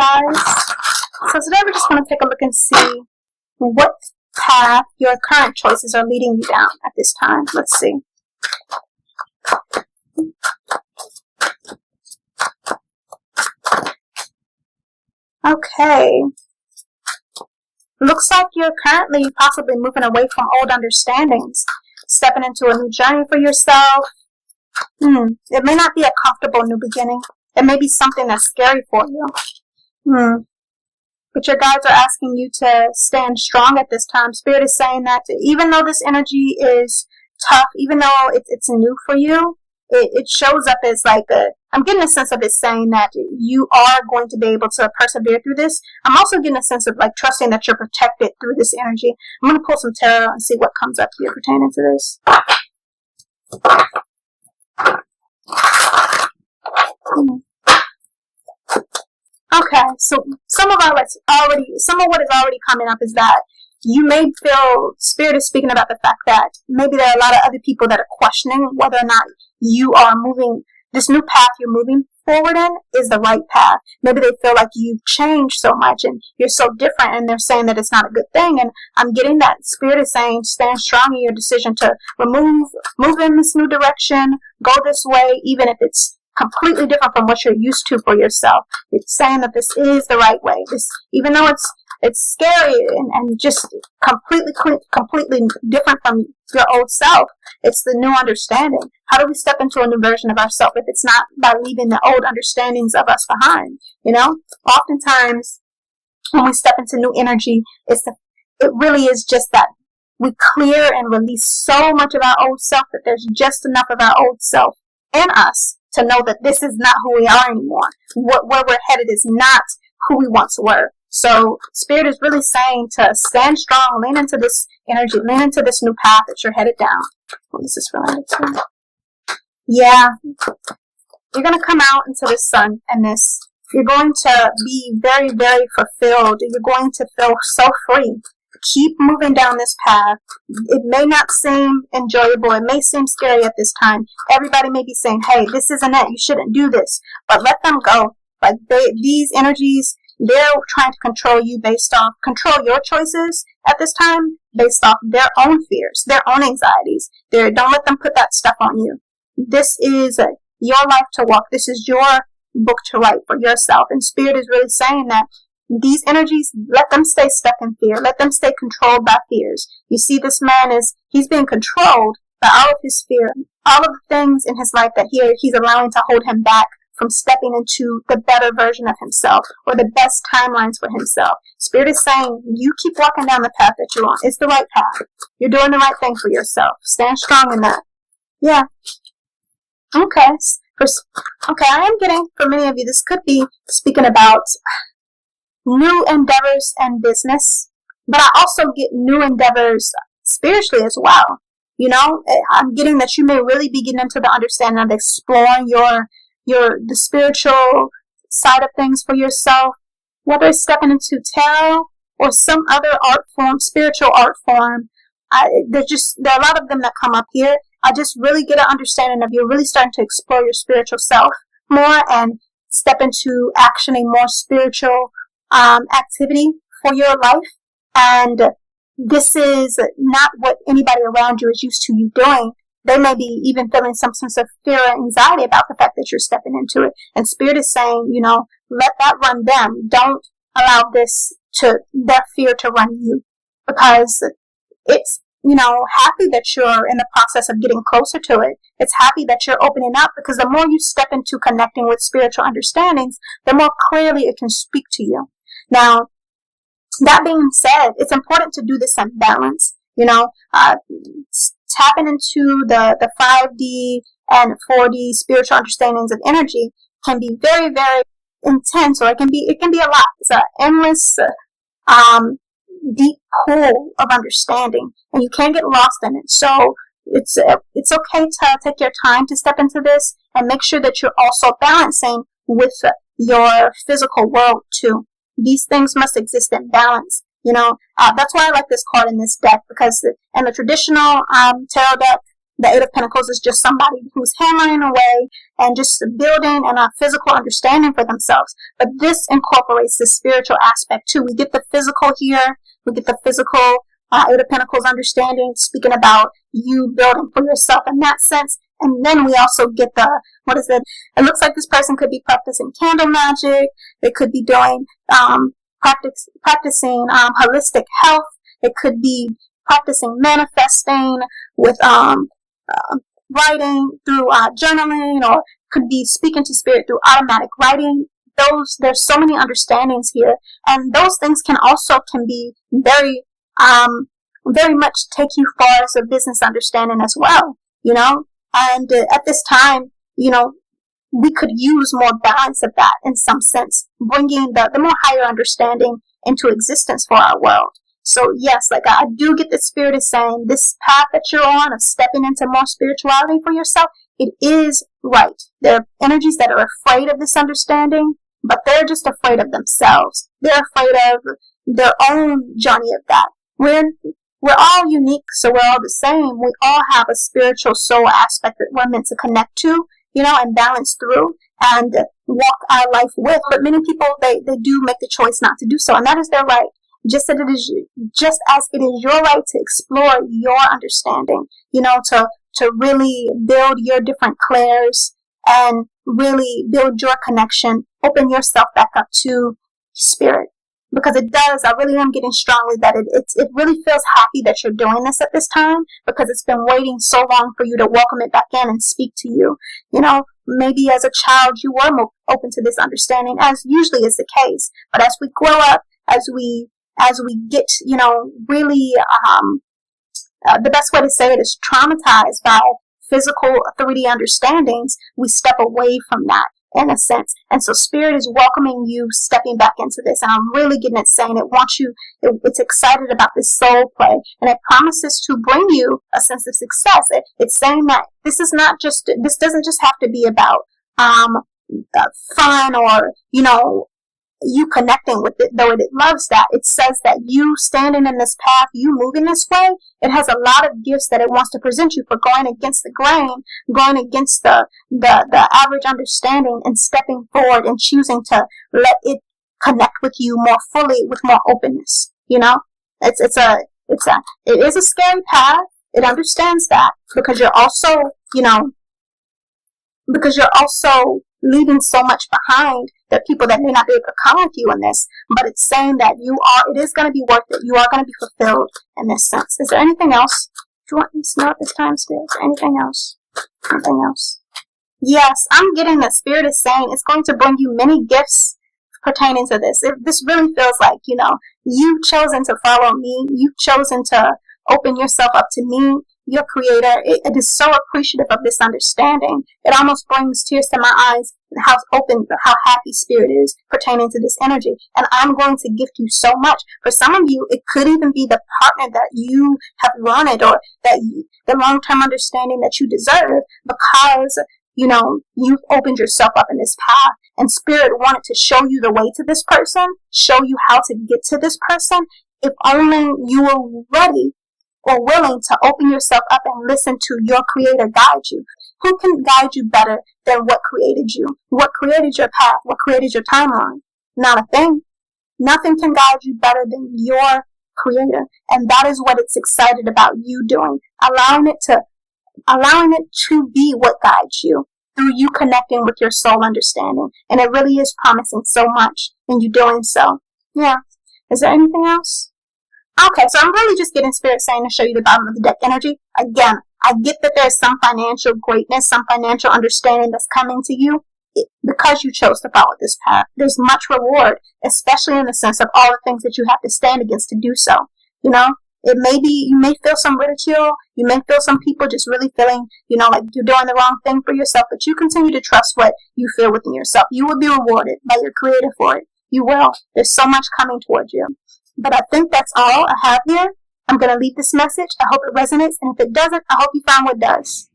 guys. So today we're just going to take a look and see what path your current choices are leading you down at this time. Let's see. Okay. Looks like you're currently possibly moving away from old understandings, stepping into a new journey for yourself. It may not be a comfortable new beginning. It may be something that's scary for you. But your guides are asking you to stand strong at this time. Spirit is saying that even though this energy is tough, even though it's new for you, it shows up as like I'm getting a sense of it saying that you are going to be able to persevere through this. I'm also getting a sense of like trusting that you're protected through this energy. I'm going to pull some tarot and see what comes up here pertaining to this. Okay, so some of what is already coming up is that you may feel, Spirit is speaking about the fact that maybe there are a lot of other people that are questioning whether or not you are moving, this new path you're moving forward in is the right path. Maybe they feel like you've changed so much and you're so different, and they're saying that it's not a good thing. And I'm getting that Spirit is saying stand strong in your decision to move in this new direction, go this way, even if it's completely different from what you're used to for yourself. It's saying that this is the right way. This, even though it's scary and just completely different from your old self, it's the new understanding. How do we step into a new version of ourselves if it's not by leaving the old understandings of us behind? You know, oftentimes when we step into new energy, it really is just that we clear and release so much of our old self that there's just enough of our old self in us to know that this is not who we are anymore. Where we're headed is not who we once were. So Spirit is really saying to stand strong, lean into this energy, lean into this new path that you're headed down. What is this related to? Yeah. You're going to come out into the sun and this. You're going to be very, very fulfilled. You're going to feel so free. Keep moving down this path. It may not seem enjoyable. It may seem scary at this time. Everybody may be saying, hey, this isn't it. You shouldn't do this. But let them go. Like these energies, they're trying to control you control your choices at this time based off their own fears, their own anxieties. Don't let them put that stuff on you. This is your life to walk. This is your book to write for yourself. And Spirit is really saying that these energies, let them stay stuck in fear. Let them stay controlled by fears. You see, this man he's being controlled by all of his fear, all of the things in his life that he's allowing to hold him back from stepping into the better version of himself or the best timelines for himself. Spirit is saying, you keep walking down the path that you're on. It's the right path. You're doing the right thing for yourself. Stand strong in that. Yeah. Okay. I am getting, for many of you, this could be speaking about new endeavors and business, but I also get new endeavors spiritually as well. You know, I'm getting that you may really be getting into the understanding of exploring the spiritual side of things for yourself, whether it's stepping into tarot or some other art form, spiritual art form. There are a lot of them that come up here. I just really get an understanding of you're really starting to explore your spiritual self more and step into actioning more spiritual activity for your life. And this is not what anybody around you is used to you doing. They may be even feeling some sense of fear or anxiety about the fact that you're stepping into it. And Spirit is saying, you know, let that run them. Don't allow their fear to run you, because it's, you know, happy that you're in the process of getting closer to it. It's happy that you're opening up, because the more you step into connecting with spiritual understandings, the more clearly it can speak to you. Now, that being said, it's important to do this in balance. You know, tapping into the 5D and 4D spiritual understandings of energy can be very, very intense, or it can be a lot. It's an endless, deep pool of understanding, and you can't get lost in it. So it's okay to take your time to step into this and make sure that you're also balancing with your physical world too. These things must exist in balance. You know, that's why I like this card in this deck, because in the traditional tarot deck, the Eight of Pentacles is just somebody who's hammering away and just building and a physical understanding for themselves. But this incorporates the spiritual aspect too. We get the physical here. We get the physical Eight of Pentacles understanding, speaking about you building for yourself in that sense. And then we also get the, what is it? It looks like this person could be practicing candle magic. They could be doing, practicing holistic health. It could be practicing manifesting with, writing through journaling, or could be speaking to spirit through automatic writing. There's so many understandings here, and those things can be very much take you far as a business understanding as well, and at this time, we could use more balance of that in some sense, bringing the more higher understanding into existence for our world. So yes, like I do get the spirit is saying this path that you're on of stepping into more spirituality for yourself, it is right. There are energies that are afraid of this understanding, but they're just afraid of themselves. They're afraid of their own journey of that. We're all unique, so we're all the same. We all have a spiritual soul aspect that we're meant to connect to, and balance through and walk our life with. But many people, they do make the choice not to do so, and that is their right. Just as it is your right to explore your understanding, to really build your different clairs and really build your connection, open yourself back up to spirit. Because it does, I really am getting strongly that it really feels happy that you're doing this at this time, because it's been waiting so long for you to welcome it back in and speak to you. Maybe as a child you were more open to this understanding, as usually is the case. But as we grow up, as we get, really, the best way to say it is traumatized by physical 3D understandings, we step away from that in a sense. And so spirit is welcoming you stepping back into this. And I'm really getting it saying it wants you, it's excited about this soul play. And it promises to bring you a sense of success. It's saying that this doesn't just have to be about, fun or, you connecting with it, though it loves that. It says that you standing in this path, you moving this way, it has a lot of gifts that it wants to present you for going against the grain, going against the average understanding, and stepping forward and choosing to let it connect with you more fully, with more openness. It is a scary path. It understands that, because you're also, leaving so much behind that people that may not be able to come with you in this, but it's saying that it is going to be worth it. You are going to be fulfilled in this sense. Is there anything else? Do you want me to know at this time, Spirit? Is there anything else? Anything else? Yes, I'm getting that Spirit is saying it's going to bring you many gifts pertaining to this. This really feels like, you've chosen to follow me. You've chosen to open yourself up to me, your creator. It is so appreciative of this understanding. It almost brings tears to my eyes how happy spirit is pertaining to this energy. And I'm going to gift you so much. For some of you, it could even be the partner that you have wanted, or the long-term understanding that you deserve, because you've opened yourself up in this path, and spirit wanted to show you the way to this person, show you how to get to this person, if only you were ready or willing to open yourself up and listen to your creator guide you. Who can guide you better than what created you? What created your path? What created your timeline? Not a thing. Nothing can guide you better than your creator. And that is what it's excited about you doing. Allowing it to be what guides you through you connecting with your soul understanding. And it really is promising so much in you doing so. Yeah. Is there anything else? Okay, so I'm really just getting spirit saying to show you the bottom of the deck energy. Again, I get that there's some financial greatness, some financial understanding that's coming to you because you chose to follow this path. There's much reward, especially in the sense of all the things that you have to stand against to do so. It may be, you may feel some ridicule. You may feel some people just really feeling, like you're doing the wrong thing for yourself, but you continue to trust what you feel within yourself. You will be rewarded by your creator for it. You will. There's so much coming towards you. But I think that's all I have here. I'm going to leave this message. I hope it resonates. And if it doesn't, I hope you find what does.